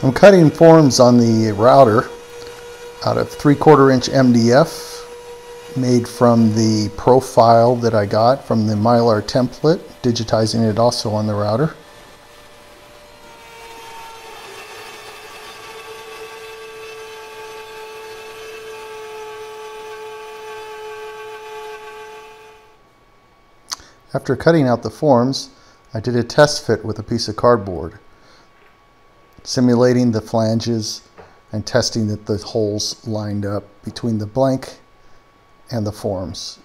I'm cutting forms on the router out of 3/4 inch MDF made from the profile that I got from the Mylar template, digitizing it also on the router. After cutting out the forms, I did a test fit with a piece of cardboard, simulating the flanges and testing that the holes lined up between the blank and the forms.